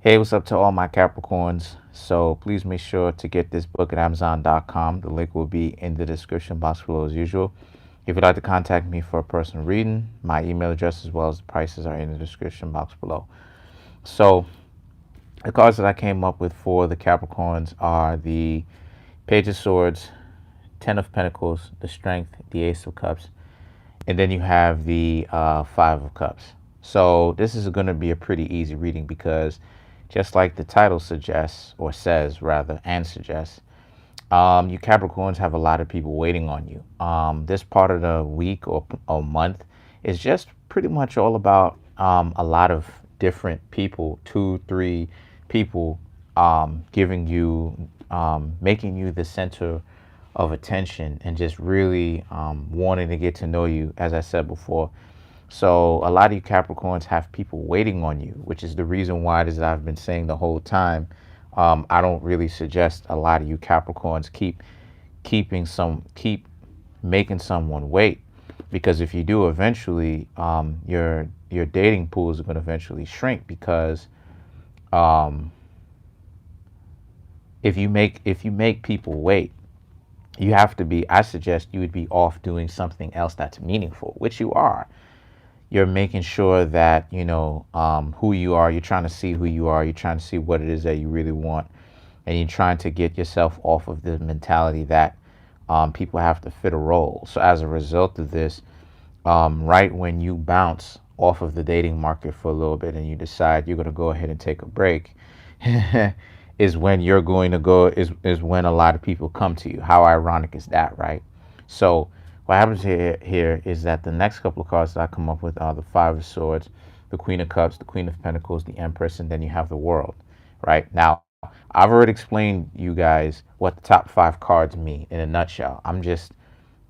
Hey, what's up to all my Capricorns? So please make sure to get this book at Amazon.com. The link will be in the description box below as usual. If you'd like to contact me for a personal reading, my email address as well as the prices are in the description box below. So the cards that I came up with for the Capricorns are the Page of Swords, Ten of Pentacles, the Strength, the Ace of Cups, and then you have the Five of Cups. So this is going to be a pretty easy reading because just like the title suggests, or says rather, and suggests, you Capricorns have a lot of people waiting on you. This part of the week or month is just pretty much all about a lot of different people, two, three people, giving you, making you the center of attention and just really wanting to get to know you, as I said before. So a lot of you Capricorns have people waiting on you, which is the reason why it is that I've been saying the whole time. I don't really suggest a lot of you Capricorns keep making someone wait, because if you do, eventually your dating pools are going to eventually shrink, because um, if you make people wait, you have to be, I suggest you would be off doing something else that's meaningful, which you are. You're making sure that you know who you are. You're trying to see who you are. You're trying to see what it is that you really want, and you're trying to get yourself off of the mentality that people have to fit a role. So as a result of this, right when you bounce off of the dating market for a little bit and you decide you're going to go ahead and take a break, is when you're going to go is when a lot of people come to you. How ironic is that, right? So what happens here is that the next couple of cards that I come up with are the Five of Swords, the Queen of Cups, the Queen of Pentacles, the Empress, and then you have the World. Right now, I've already explained you guys what the top five cards mean in a nutshell.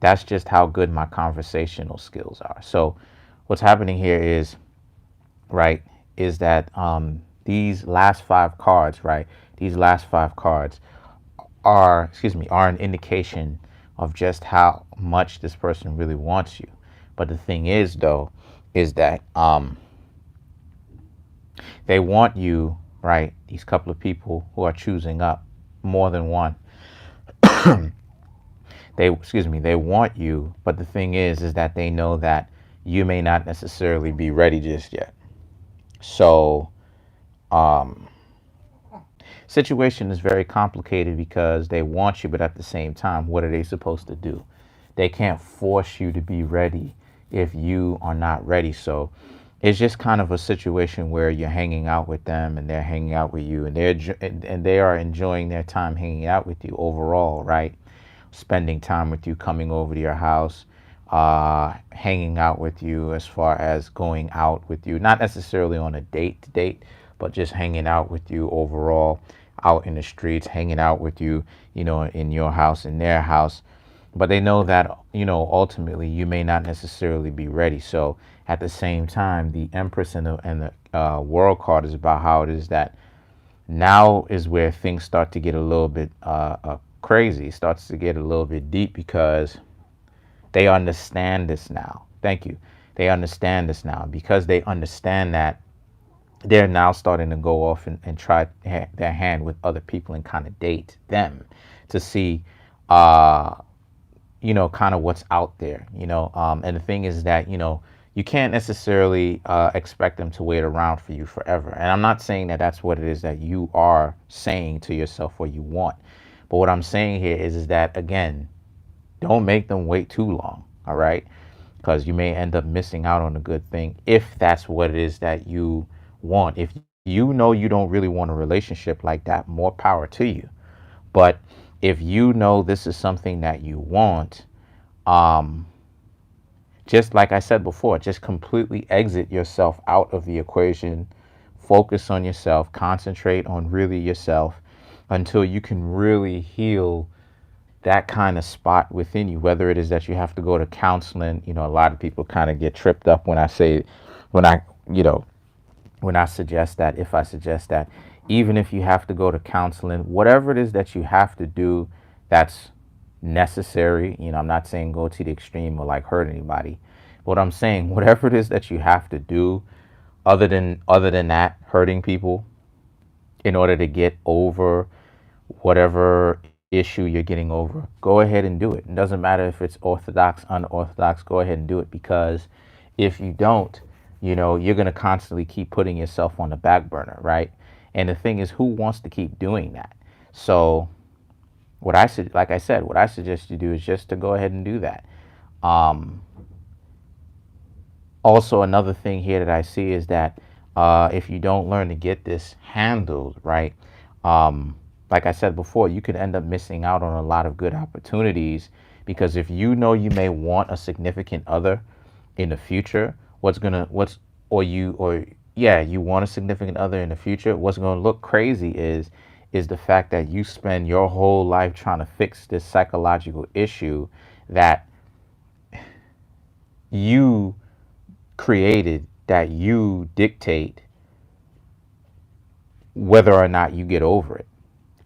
That's just how good my conversational skills are. So what's happening here is, right, is that these last five cards, right, these last five cards are, excuse me, are an indication of just how much this person really wants you. But the thing is, though, is that they want you, right? These couple of people who are choosing up, more than one. They want you, but the thing is that they know that you may not necessarily be ready just yet. So, situation is very complicated because they want you, but at the same time, what are they supposed to do? They can't force you to be ready if you are not ready. So it's just kind of a situation where you're hanging out with them and they're hanging out with you, and they are enjoying their time hanging out with you overall, right? Spending time with you, coming over to your house, hanging out with you, as far as going out with you, not necessarily on a date, but just hanging out with you overall, out in the streets, hanging out with you, you know, in your house, in their house. But they know that, you know, ultimately you may not necessarily be ready. So at the same time, the Empress and the World card is about how it is that now is where things start to get a little bit crazy, starts to get a little bit deep, because they understand this now. Thank you. They understand this now. Because they understand that, they're now starting to go off and try their hand with other people and kind of date them to see, you know, kind of what's out there, you know. And the thing is that, you know, you can't necessarily expect them to wait around for you forever. And I'm not saying that that's what it is that you are saying to yourself or you want. But what I'm saying here is that, again, don't make them wait too long, all right? Because you may end up missing out on a good thing if that's what it is that you want. If you know you don't really want a relationship like that, more power to you. But if you know this is something that you want, just like I said before, just completely exit yourself out of the equation. Focus on yourself. Concentrate on really yourself until you can really heal that kind of spot within you, whether it is that you have to go to counseling. You know, a lot of people kind of get tripped up when I say, when I, you know, when I suggest that, if I suggest that, even if you have to go to counseling, whatever it is that you have to do, that's necessary. You know, I'm not saying go to the extreme or like hurt anybody. But I'm saying whatever it is that you have to do, other than that, hurting people, in order to get over whatever issue you're getting over, go ahead and do it. It doesn't matter if it's orthodox, unorthodox, go ahead and do it, because if you don't, you're going to constantly keep putting yourself on the back burner, right? And the thing is, who wants to keep doing that? So like I said, what I suggest you do is just to go ahead and do that. Also, another thing here that I see is that if you don't learn to get this handled, right, like I said before, you could end up missing out on a lot of good opportunities, because if you know you may want a significant other in the future, you want a significant other in the future, what's going to look crazy is the fact that you spend your whole life trying to fix this psychological issue that you created, that you dictate whether or not you get over it,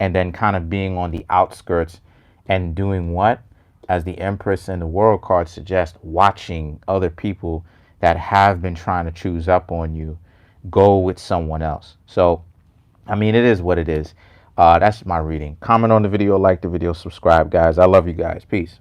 and then kind of being on the outskirts and doing what, as the Empress and the World card suggest, watching other people that have been trying to choose up on you go with someone else. So, I mean, it is what it is. That's my reading. Comment on the video, like the video, subscribe, guys. I love you guys. Peace.